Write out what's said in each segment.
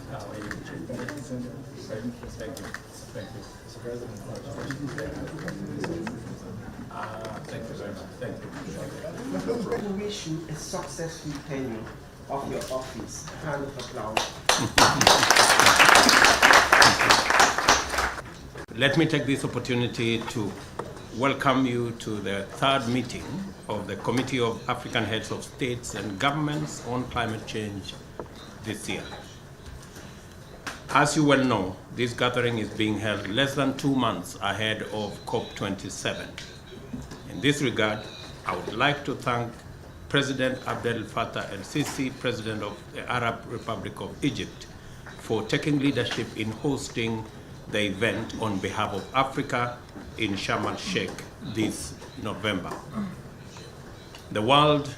Thank you. Mr. President, thank you very much. Thank you. We wish you a successful tenure of your office. A round of applause. Let me take this opportunity to welcome you to the third meeting of the Committee of African Heads of States and Governments on Climate Change this year. As you well know, this gathering is being held less than 2 months ahead of COP27. In this regard, I would like to thank President Abdel Fattah el-Sisi, President of the Arab Republic of Egypt, for taking leadership in hosting the event on behalf of Africa in Sharm el-Sheikh this November. The world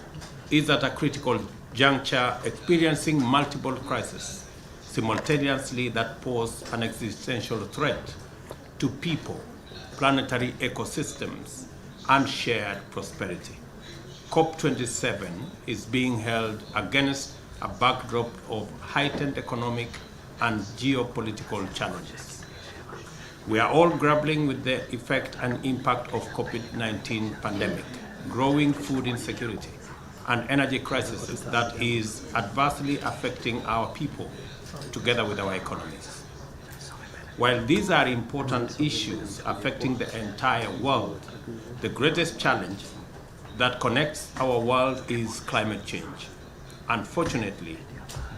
is at a critical juncture, experiencing multiple crises simultaneously that pose an existential threat to people, planetary ecosystems, and shared prosperity. COP27 is being held against a backdrop of heightened economic and geopolitical challenges. We are all grappling with the effect and impact of COVID-19 pandemic, growing food insecurity, and energy crisis that is adversely affecting our people together with our economies. While these are important issues affecting the entire world, the greatest challenge that connects our world is climate change. Unfortunately,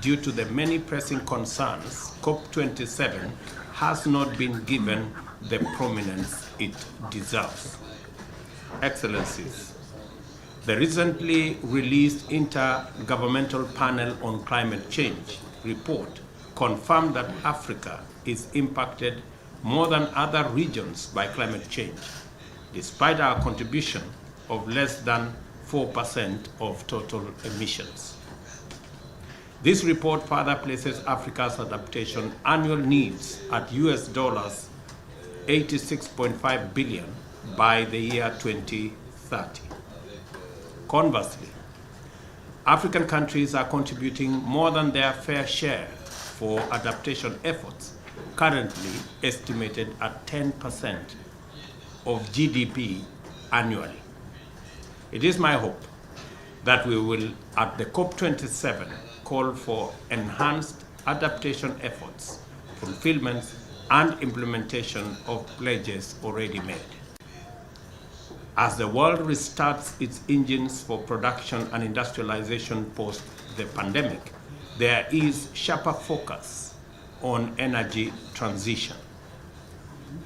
due to the many pressing concerns, COP27 has not been given the prominence it deserves. Excellencies, the recently released Intergovernmental Panel on Climate Change report confirmed that Africa is impacted more than other regions by climate change, despite our contribution of less than 4% of total emissions. This report further places Africa's adaptation annual needs at US dollars 86.5 billion by the year 2030. Conversely, African countries are contributing more than their fair share for adaptation efforts, currently estimated at 10% of GDP annually. It is my hope that we will, at the COP27, call for enhanced adaptation efforts, fulfillment, and implementation of pledges already made. As the world restarts its engines for production and industrialization post the pandemic, there is sharper focus on energy transition.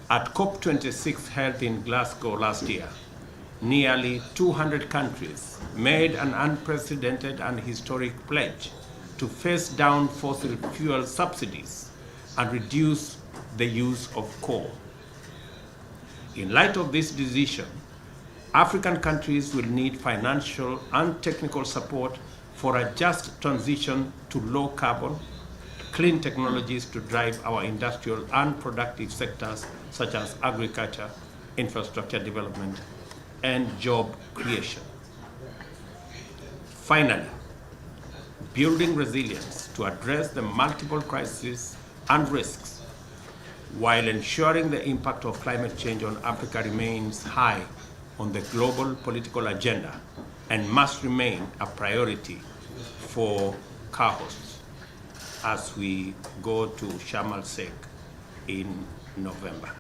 At COP26 held in Glasgow last year, nearly 200 countries made an unprecedented and historic pledge to face down fossil fuel subsidies and reduce the use of coal. In light of this decision, African countries will need financial and technical support for a just transition to low carbon, clean technologies to drive our industrial and productive sectors such as agriculture, infrastructure development, and job creation. Finally, building resilience to address the multiple crises and risks while ensuring the impact of climate change on Africa remains high on the global political agenda and must remain a priority for CAHOS as we go to Sharm el-Sheikh in November.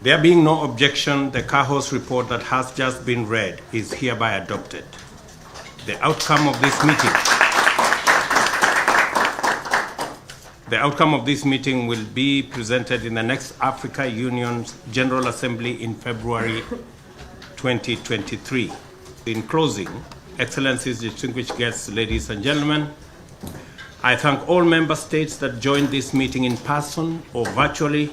There being no objection, the CAHOS report that has just been read is hereby adopted. The outcome of this meeting will be presented in the next Africa Union's General Assembly in February 2023. In closing, Excellencies, distinguished guests, ladies and gentlemen, I thank all member states that joined this meeting in person or virtually,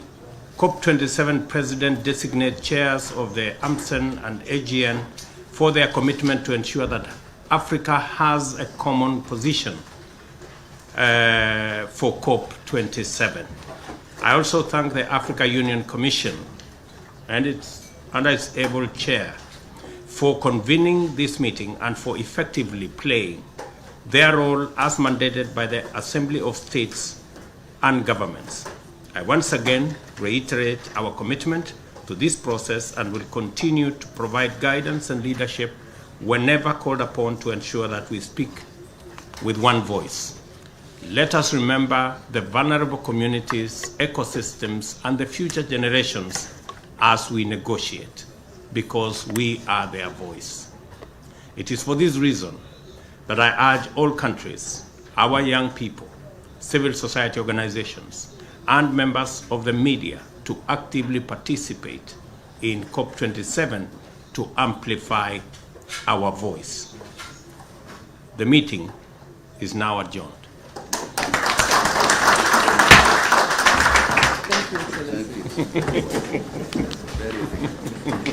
COP27 President-designate chairs of the AMCEN and AGN for their commitment to ensure that Africa has a common position for COP27. I also thank the Africa Union Commission and its able chair for convening this meeting and for effectively playing their role as mandated by the Assembly of States and governments. I once again reiterate our commitment to this process and will continue to provide guidance and leadership whenever called upon to ensure that we speak with one voice. Let us remember the vulnerable communities, ecosystems, and the future generations as we negotiate, because we are their voice. It is for this reason that I urge all countries, our young people, civil society organizations, and members of the media to actively participate in COP27 to amplify our voice. The meeting is now adjourned. Thank you, Excellency.